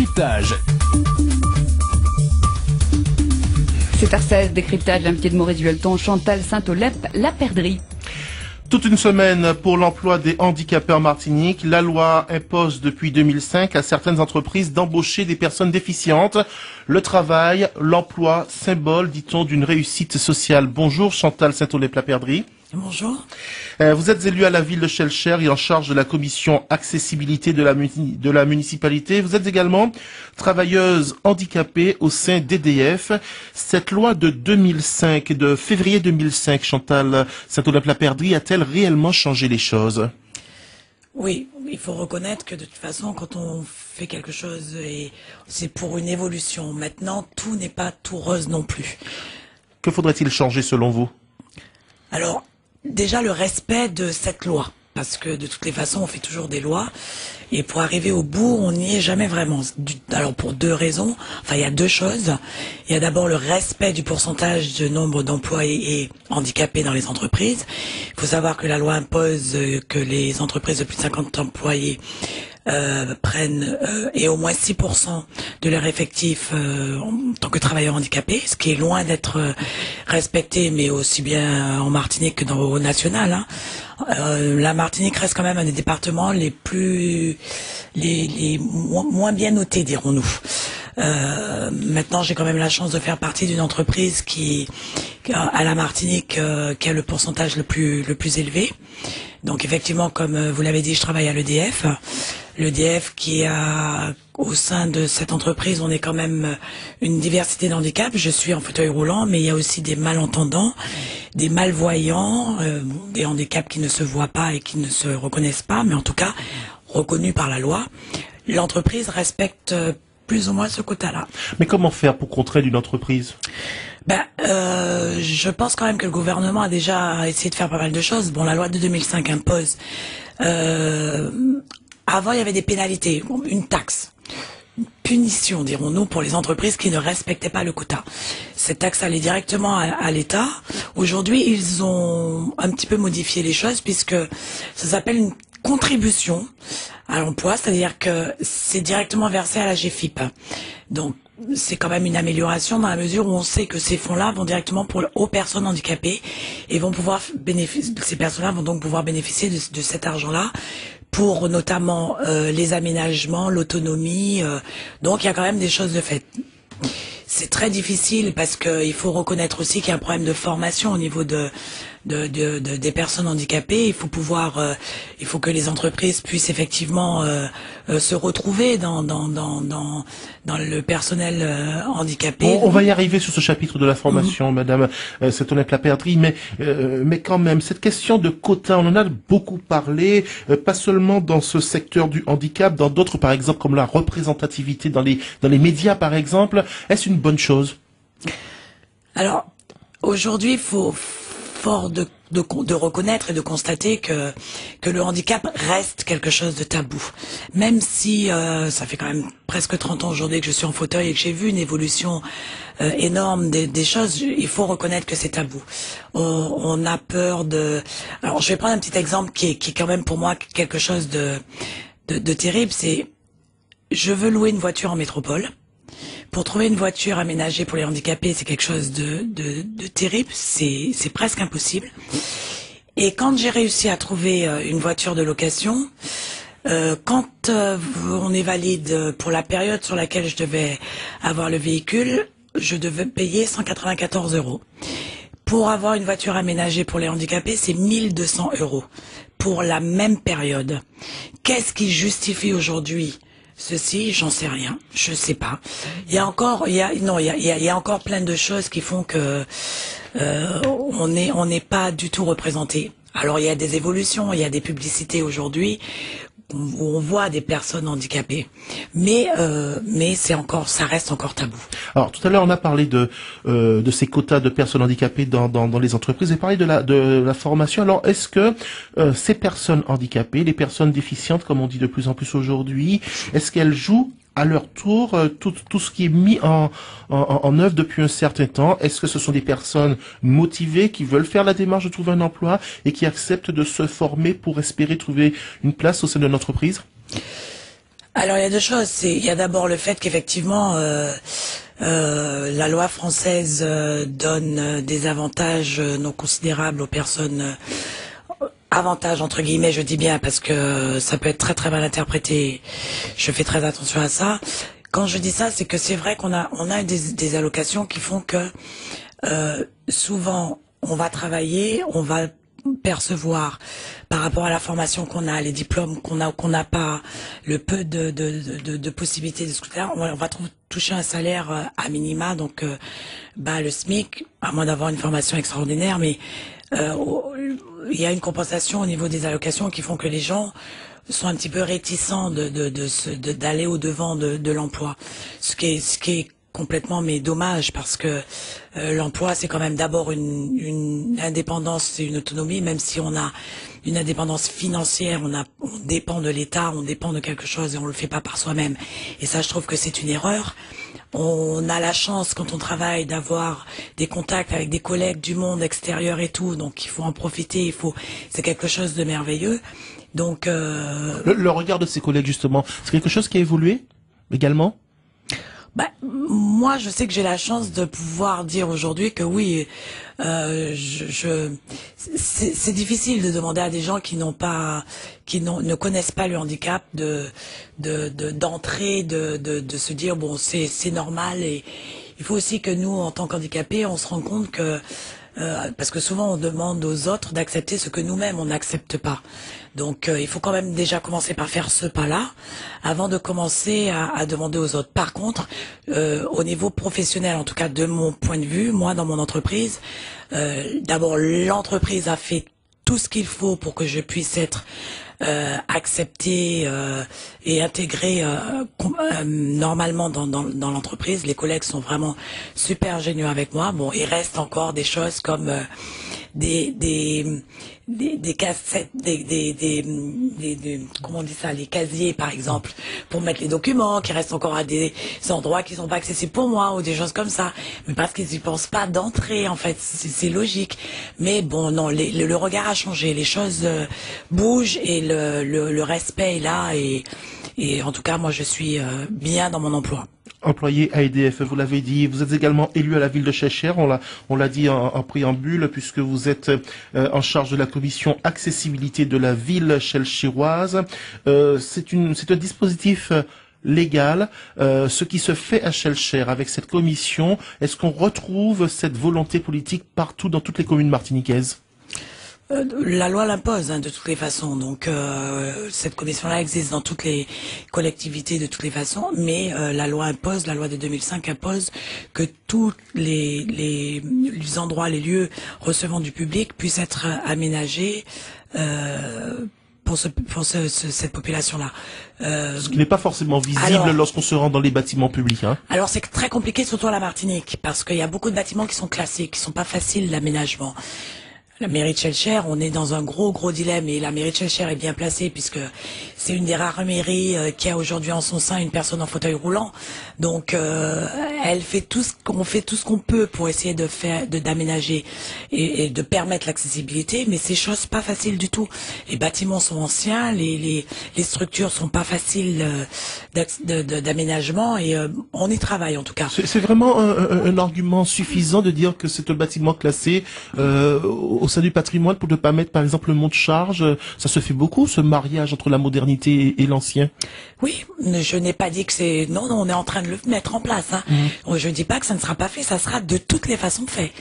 décryptage. 7h16, décryptage, l'invité de Maurice Vuelton, Chantal Saint-Olep, La Perdrix. Toute une semaine pour l'emploi des handicapés en Martinique. La loi impose depuis 2005 à certaines entreprises d'embaucher des personnes déficientes. Le travail, l'emploi, symbole, dit-on, d'une réussite sociale. Bonjour Chantal Saint-Olep, La Perdrix. Bonjour. Vous êtes élue à la ville de Schœlcher et en charge de la commission accessibilité de la municipalité. Vous êtes également travailleuse handicapée au sein d'EDF. Cette loi de 2005, de février 2005, Chantal Saint-Olep, La Perdrix, a-t-elle réellement changé les choses? Oui, il faut reconnaître que de toute façon, quand on fait quelque chose, c'est pour une évolution. Maintenant, tout n'est pas tout rose non plus. Que faudrait-il changer selon vous? Alors, déjà le respect de cette loi, parce que de toutes les façons on fait toujours des lois et pour arriver au bout on n'y est jamais vraiment. Alors pour deux raisons, enfin il y a deux choses. Il y a d'abord le respect du pourcentage de nombre d'employés handicapés dans les entreprises. Il faut savoir que la loi impose que les entreprises de plus de 50 employés prennent et au moins 6% de leur effectif en tant que travailleurs handicapés, ce qui est loin d'être respecté, mais aussi bien en Martinique que au national. Hein. La Martinique reste quand même un des départements les moins bien notés, dirons-nous. Maintenant, j'ai quand même la chance de faire partie d'une entreprise qui à la Martinique qui a le pourcentage le plus élevé. Donc effectivement, comme vous l'avez dit, je travaille à l'EDF. L'EDF qui a, au sein de cette entreprise, on est quand même une diversité d'handicaps. Je suis en fauteuil roulant, mais il y a aussi des malentendants, des malvoyants, des handicaps qui ne se voient pas et qui ne se reconnaissent pas, mais en tout cas reconnus par la loi. L'entreprise respecte plus ou moins ce quota-là. Mais comment faire pour contrer d'une entreprise? Je pense quand même que le gouvernement a déjà essayé de faire pas mal de choses. Bon, la loi de 2005 impose. Avant, il y avait des pénalités, une taxe, une punition, dirons-nous, pour les entreprises qui ne respectaient pas le quota. Cette taxe allait directement à l'État. Aujourd'hui, ils ont un petit peu modifié les choses puisque ça s'appelle une contribution à l'emploi, c'est-à-dire que c'est directement versé à la GFIP. Donc, c'est quand même une amélioration dans la mesure où on sait que ces fonds-là vont directement aux personnes handicapées et vont pouvoir bénéficier. Ces personnes-là vont donc pouvoir bénéficier de cet argent-là pour notamment les aménagements, l'autonomie. Donc il y a quand même des choses de fait. C'est très difficile parce qu'il faut reconnaître aussi qu'il y a un problème de formation au niveau des personnes handicapées. Il faut que les entreprises puissent effectivement se retrouver dans le personnel handicapé. On va y arriver sur ce chapitre de la formation, Madame Saint-Olep, La Perdrix, mais quand même, cette question de quota, on en a beaucoup parlé, pas seulement dans ce secteur du handicap, dans d'autres, par exemple, comme la représentativité dans les médias, par exemple. Est-ce une bonne chose? Alors, aujourd'hui, il faut fort de reconnaître et de constater que le handicap reste quelque chose de tabou. Même si ça fait quand même presque 30 ans aujourd'hui que je suis en fauteuil et que j'ai vu une évolution énorme des choses, il faut reconnaître que c'est tabou. On a peur de... Alors je vais prendre un petit exemple qui est quand même pour moi quelque chose de terrible, c'est je veux louer une voiture en métropole. Pour trouver une voiture aménagée pour les handicapés, c'est quelque chose de terrible, c'est presque impossible. Et quand j'ai réussi à trouver une voiture de location, quand on est valide pour la période sur laquelle je devais avoir le véhicule, je devais payer 194 €. Pour avoir une voiture aménagée pour les handicapés, c'est 1200 € pour la même période. Qu'est-ce qui justifie aujourd'hui ceci? J'en sais rien, je sais pas. Il y a encore plein de choses qui font que on n'est pas du tout représenté. Alors il y a des évolutions, il y a des publicités aujourd'hui où on voit des personnes handicapées, mais ça reste encore tabou. Alors tout à l'heure on a parlé de ces quotas de personnes handicapées dans les entreprises et parlé de la formation. Alors est-ce que ces personnes handicapées, les personnes déficientes comme on dit de plus en plus aujourd'hui, est-ce qu'elles jouent à leur tour tout ce qui est mis en œuvre depuis un certain temps? Est-ce que ce sont des personnes motivées qui veulent faire la démarche de trouver un emploi et qui acceptent de se former pour espérer trouver une place au sein d'une entreprise? Alors il y a deux choses. Il y a d'abord le fait qu'effectivement la loi française donne des avantages non considérables aux personnes. Avantages entre guillemets, je dis bien parce que ça peut être très très mal interprété. Je fais très attention à ça. Quand je dis ça, c'est que c'est vrai qu'on a des allocations qui font que souvent on va travailler, on va percevoir par rapport à la formation qu'on a, les diplômes qu'on a ou qu'on n'a pas, le peu de possibilités de scolaire, on va toucher un salaire à minima, donc le SMIC, à moins d'avoir une formation extraordinaire, mais il y a une compensation au niveau des allocations qui font que les gens sont un petit peu réticents d'aller au devant de l'emploi, ce qui est complètement mais dommage parce que l'emploi c'est quand même d'abord une indépendance et une autonomie, même si on a une indépendance financière, on dépend de l'État, on dépend de quelque chose et on le fait pas par soi-même, et ça je trouve que c'est une erreur. On a la chance quand on travaille d'avoir des contacts avec des collègues du monde extérieur et tout, donc il faut en profiter, c'est quelque chose de merveilleux. Donc le regard de ses collègues justement, c'est quelque chose qui a évolué également? Moi, je sais que j'ai la chance de pouvoir dire aujourd'hui que oui, c'est difficile de demander à des gens qui ne connaissent pas le handicap d'entrer, de se dire bon, c'est normal, et il faut aussi que nous, en tant qu'handicapés, on se rende compte que parce que souvent on demande aux autres d'accepter ce que nous-mêmes on n'accepte pas. Donc il faut quand même déjà commencer par faire ce pas-là avant de commencer à demander aux autres. Par contre, au niveau professionnel, en tout cas de mon point de vue, moi dans mon entreprise, d'abord l'entreprise a fait tout ce qu'il faut pour que je puisse être accepté et intégré normalement dans l'entreprise. Les collègues sont vraiment super géniaux avec moi. Bon, il reste encore des choses comme des cassettes, comment on dit ça, les casiers par exemple, pour mettre les documents, qui restent encore à des endroits qui sont pas accessibles pour moi, ou des choses comme ça. Mais parce qu'ils y pensent pas d'entrer, en fait, c'est logique. Mais bon, non, le regard a changé, les choses bougent et le respect est là, et en tout cas, moi je suis bien dans mon emploi. Employé à EDF, vous l'avez dit, vous êtes également élu à la ville de Cheshire, on l'a dit en préambule, puisque vous êtes en charge de la commission accessibilité de la ville chelchiroise. C'est un dispositif légal, ce qui se fait à Cheshire avec cette commission. Est-ce qu'on retrouve cette volonté politique partout dans toutes les communes martiniquaises? La loi l'impose de toutes les façons, donc cette commission-là existe dans toutes les collectivités de toutes les façons, mais la loi de 2005 impose que tous les endroits, les lieux recevant du public puissent être aménagés pour cette population-là. Ce qui n'est pas forcément visible lorsqu'on se rend dans les bâtiments publics. Alors c'est très compliqué, surtout à la Martinique, parce qu'il y a beaucoup de bâtiments qui sont classés, qui sont pas faciles d'aménagement. La mairie de Cheshire, on est dans un gros dilemme, et la mairie de Cheshire est bien placée puisque c'est une des rares mairies qui a aujourd'hui en son sein une personne en fauteuil roulant. Donc elle fait tout ce qu'on peut pour essayer d'aménager et de permettre l'accessibilité, mais c'est chose pas facile du tout. Les bâtiments sont anciens, les structures sont pas faciles d'aménagement, et on y travaille en tout cas. C'est vraiment un argument suffisant de dire que c'est un bâtiment classé au sein du patrimoine pour ne pas mettre par exemple le monte-charge. Ça se fait beaucoup, ce mariage entre la modernité et l'ancien. Oui, je n'ai pas dit que c'est... Non, on est en train de le mettre en place. Je ne dis pas que ça ne sera pas fait, ça sera de toutes les façons fait.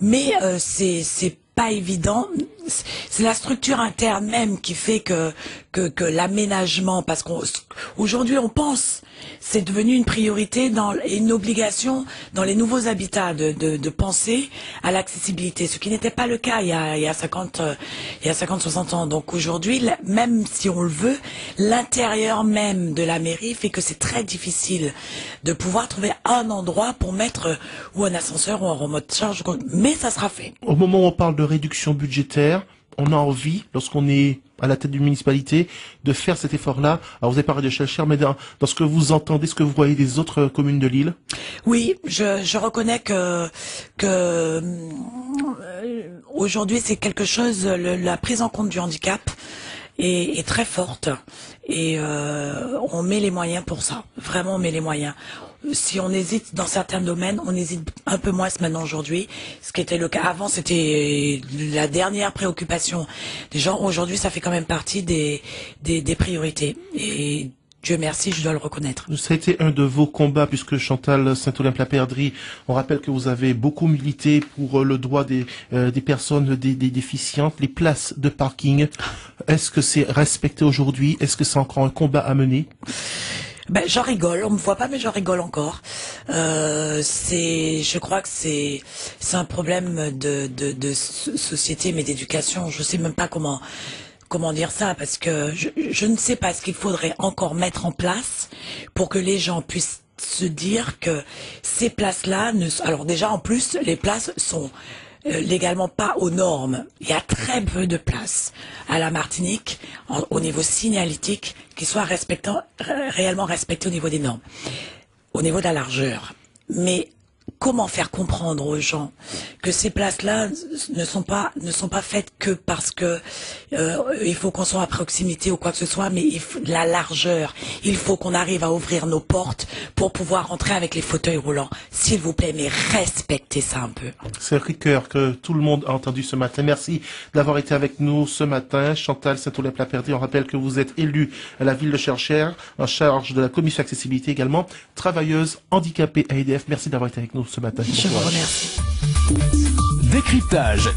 Mais c'est pas évident. C'est la structure interne même qui fait que l'aménagement, parce qu'aujourd'hui on pense, c'est devenu une priorité et une obligation dans les nouveaux habitats de penser à l'accessibilité, ce qui n'était pas le cas il y a 60 ans. Donc aujourd'hui, même si on le veut, l'intérieur même de la mairie fait que c'est très difficile de pouvoir trouver un endroit pour mettre ou un ascenseur ou un remote charge, mais ça sera fait. Au moment où on parle de réduction budgétaire, on a envie, lorsqu'on est à la tête d'une municipalité, de faire cet effort-là. Alors vous avez parlé de Cheshire, mais dans ce que vous entendez, ce que vous voyez des autres communes de l'île? Oui, je reconnais que aujourd'hui c'est quelque chose, la prise en compte du handicap est très forte, et on met les moyens pour ça. Vraiment, on met les moyens. Si on hésite dans certains domaines, on hésite un peu moins maintenant aujourd'hui. Ce qui était le cas avant, c'était la dernière préoccupation des gens. Aujourd'hui, ça fait quand même partie des priorités. Et Dieu merci, je dois le reconnaître. Ça a été un de vos combats, puisque Chantal Saint-Olympe-la-Perdrix, on rappelle que vous avez beaucoup milité pour le droit des personnes des déficientes, les places de parking. Est-ce que c'est respecté aujourd'hui? Est-ce que c'est encore un combat à mener? Ben, j'en rigole, on me voit pas, mais j'en rigole encore. Je crois que c'est un problème de société, mais d'éducation. Je sais même pas comment dire ça, parce que je ne sais pas ce qu'il faudrait encore mettre en place pour que les gens puissent se dire que ces places-là alors déjà, en plus, les places sont légalement pas aux normes. Il y a très peu de places à la Martinique au niveau signalétique qui soient réellement respectées au niveau des normes, au niveau de la largeur. Mais comment faire comprendre aux gens que ces places-là ne sont pas faites que parce que il faut qu'on soit à proximité ou quoi que ce soit, mais la largeur, il faut qu'on arrive à ouvrir nos portes pour pouvoir entrer avec les fauteuils roulants. S'il vous plaît, mais respectez ça un peu. C'est un cri de cœur que tout le monde a entendu ce matin. Merci d'avoir été avec nous ce matin. Chantal Saint-Olympe-la-Perdrix, on rappelle que vous êtes élue à la ville de Cherchères, en charge de la commission accessibilité également, travailleuse handicapée à EDF. Merci d'avoir été avec nous ce matin. Je vous remercie. Décryptage.